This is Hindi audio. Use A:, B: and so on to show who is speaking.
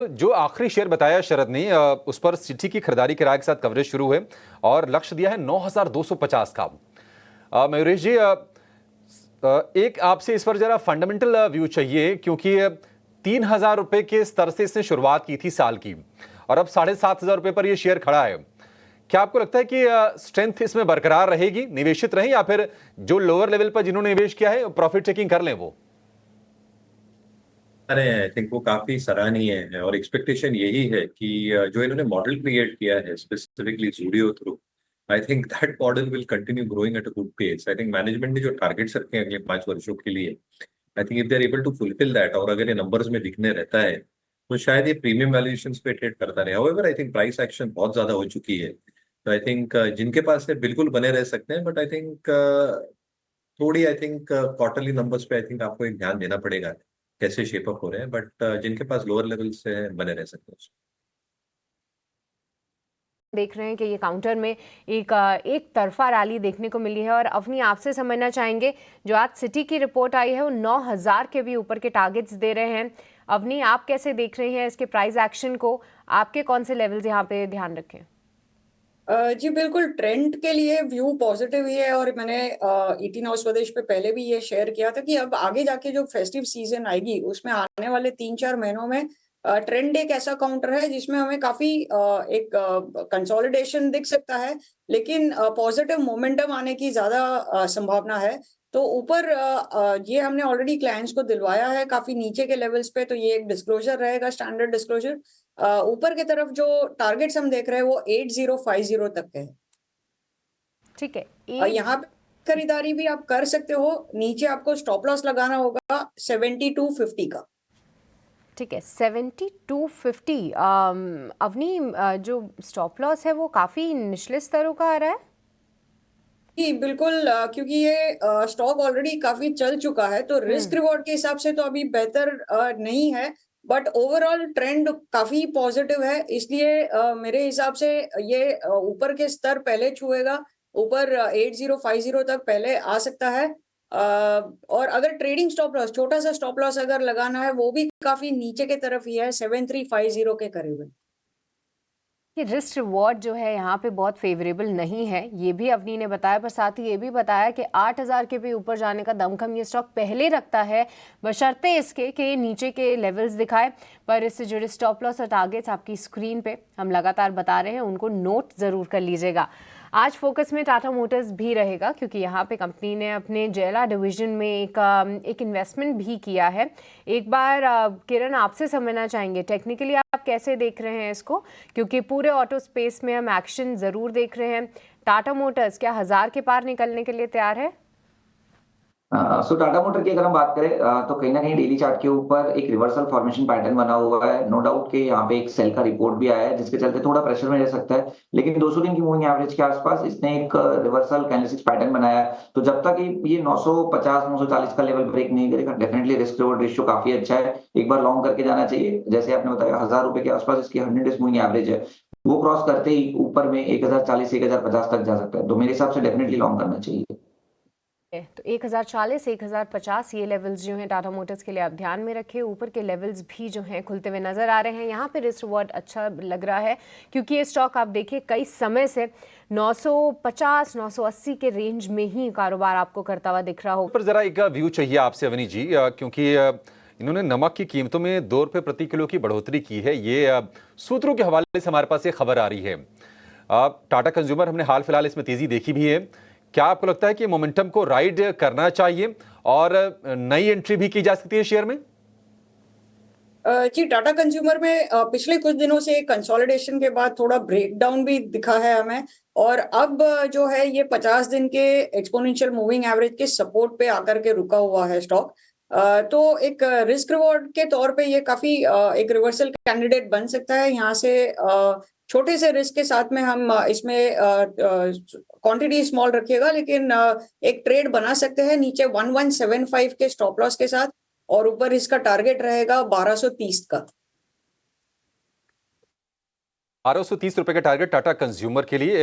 A: जो आखिरी शेयर बताया शरद ने उस पर सिटी की खरीदारी किराए के साथ कवरेज शुरू हुए और लक्ष्य दिया है 9,250 का। मयूरेश जी, एक आपसे इस पर जरा फंडामेंटल व्यू चाहिए, क्योंकि 3,000 रुपए के स्तर से इसने शुरुआत की थी साल की और अब 7,500 रुपए पर यह शेयर खड़ा है। क्या आपको लगता है कि स्ट्रेंथ इसमें बरकरार रहेगी, निवेशित रहें, या फिर जो लोअर लेवल पर जिन्होंने निवेश किया है प्रॉफिट टेकिंग कर लें वो?
B: अरे आई थिंक वो काफी सराहनीय है और एक्सपेक्टेशन यही है कि जो इन्होंने मॉडल क्रिएट किया है specifically Zudio through, I think that model will continue growing at a good pace. I think management ने जो टारगेट्स रखे हैं अगले 5 वर्षों के लिए, I think if they are able to fulfil that और अगर ये नंबर्स में दिखने रहता है तो शायद ये प्रीमियम वैल्यूएशंस पे ट्रेड करता रहे। However I think price action बहुत ज्यादा हो चुकी है, तो आई थिंक जिनके पास है बिल्कुल बने रह सकते हैं, बट आई थिंक थोड़ी आई थिंक क्वार्टरली नंबर्स पे आई थिंक आपको एक ध्यान देना पड़ेगा कैसे शेप अप हो रहे हैं, बट जिनके पास लोअर लेवल से है, बने रह सकते हैं।
C: देख रहे हैं कि ये काउंटर में एक तरफा रैली देखने को मिली है और अपनी आपसे समझना चाहेंगे, जो आज सिटी की रिपोर्ट आई है वो 9,000 के भी ऊपर के टारगेट्स दे रहे हैं। अवनी, आप कैसे देख रहे हैं इसके प्राइस एक्शन को? आपके कौन से लेवल्स यहाँ पे ध्यान रखें?
D: जी बिल्कुल, ट्रेंड के लिए व्यू पॉजिटिव ही है और मैंने 18 स्वदेश पे पहले भी ये शेयर किया था कि अब आगे जाके जो फेस्टिव सीजन आएगी उसमें आने वाले 3-4 महीनों में ट्रेंड एक ऐसा काउंटर है जिसमें हमें काफी एक कंसोलिडेशन दिख सकता है, लेकिन पॉजिटिव मोमेंटम आने की ज्यादा संभावना है। तो ऊपर ये हमने ऑलरेडी क्लाइंट्स को दिलवाया है काफी नीचे के लेवल्स पे, तो ये एक डिस्क्लोजर रहेगा, स्टैंडर्ड डिस्क्लोजर। ऊपर की तरफ जो टारगेट्स हम देख रहे हैं वो 8050 तक के हैं।
C: ठीक है,
D: यहाँ पे खरीदारी भी आप कर सकते हो, नीचे आपको स्टॉप लॉस लगाना होगा 7250 का।
C: ठीक है, 7250। अवनी, जो स्टॉप लॉस है वो काफी निचले स्तरों का आ रहा है।
D: जी बिल्कुल, क्योंकि ये स्टॉक ऑलरेडी काफी चल चुका है, तो रिस्क रिवॉर्ड के हिसाब से तो अभी बेहतर नहीं है, बट ओवरऑल ट्रेंड काफी पॉजिटिव है। इसलिए मेरे हिसाब से ये ऊपर के स्तर पहले छुएगा, ऊपर 8050 तक पहले आ सकता है। और अगर ट्रेडिंग स्टॉप लॉस, छोटा सा स्टॉप लॉस अगर लगाना है, वो भी काफी नीचे के तरफ ही है, 7350 के करीब है।
C: कि रिस्क रिवॉर्ड जो है यहाँ पे बहुत फेवरेबल नहीं है, ये भी अवनी ने बताया, पर साथ ही ये भी बताया कि 8,000 के भी ऊपर जाने का दमखम ये स्टॉक पहले रखता है, बशर्ते इसके कि नीचे के लेवल्स दिखाए। पर इससे जुड़े स्टॉप लॉस और टारगेट्स आपकी स्क्रीन पे हम लगातार बता रहे हैं, उनको नोट ज़रूर कर लीजिएगा। आज फोकस में टाटा मोटर्स भी रहेगा, क्योंकि यहाँ पे कंपनी ने अपने जेला डिवीजन में एक इन्वेस्टमेंट भी किया है। एक बार किरण, आपसे समझना चाहेंगे टेक्निकली आप कैसे देख रहे हैं इसको, क्योंकि पूरे ऑटो स्पेस में हम एक्शन ज़रूर देख रहे हैं। टाटा मोटर्स क्या 1,000 के पार निकलने के लिए तैयार है?
E: सो टाटा मोटर की अगर हम बात करें तो कहीं ना कहीं डेली चार्ट के ऊपर एक रिवर्सल फॉर्मेशन पैटर्न बना हुआ है। नो डाउट कि यहाँ पे एक सेल का रिपोर्ट भी आया है जिसके चलते थोड़ा प्रेशर में रह सकता है, लेकिन 200 दिन की मूविंग एवरेज के आसपास इसने एक रिवर्सल कैंडलस्टिक पैटर्न बनाया है। तो जब तक ये 950 940 का लेवल ब्रेक नहीं करेगा, डेफिनेटली रिस्क रिवॉर्ड रेशियो काफी अच्छा है, एक बार लॉन्ग करके जाना चाहिए। जैसे आपने बताया 1,000 रुपए के आसपास इसकी 100 डेज मूविंग एवरेज है, वो क्रॉस करते ही ऊपर में 1,040 1,050 तक जा सकता है, तो मेरे हिसाब से डेफिनेटली लॉन्ग करना चाहिए।
C: तो 1,040 1,050 ये लेवल्स जो हैं टाटा मोटर्स के लिए आप ध्यान में रखें। ऊपर के लेवल्स भी जो हैं खुलते हुए नजर आ रहे हैं। यहाँ पे रिस्क रिवॉर्ड अच्छा लग रहा है, क्योंकि ये स्टॉक आप देखिए कई समय से 950 980 के रेंज में ही कारोबार आपको करता हुआ दिख रहा हो।
A: पर जरा एक व्यू चाहिए आपसे अवनी जी, क्योंकि इन्होंने नमक की कीमतों में 2 रुपए प्रति किलो की बढ़ोतरी की है। ये सूत्रों के हवाले से हमारे पास ये खबर आ रही है। टाटा कंज्यूमर हमने हाल फिलहाल इसमें तेजी देखी भी है। क्या आपको लगता है कि मोमेंटम को राइड करना चाहिए और नई एंट्री भी की जा सकती है शेयर में?
D: जी, टाटा कंज्यूमर में पिछले कुछ दिनों से कंसोलिडेशन के बाद थोड़ा ब्रेकडाउन भी दिखा है हमें, और अब जो है ये 50 दिन के एक्सपोनेंशियल मूविंग एवरेज के सपोर्ट पे आकर के रुका हुआ है स्टॉक। तो एक रिस्क रिवॉर्ड के तौर पे ये काफी एक रिवर्सल कैंडिडेट बन सकता है। यहाँ से छोटे से रिस्क के साथ में हम इसमें क्वांटिटी स्मॉल रखिएगा, लेकिन एक ट्रेड बना सकते हैं नीचे 1175 के स्टॉप लॉस के साथ, और ऊपर इसका टारगेट रहेगा 1230 का।
A: 1230 रुपए का टारगेट टाटा कंज्यूमर के लिए।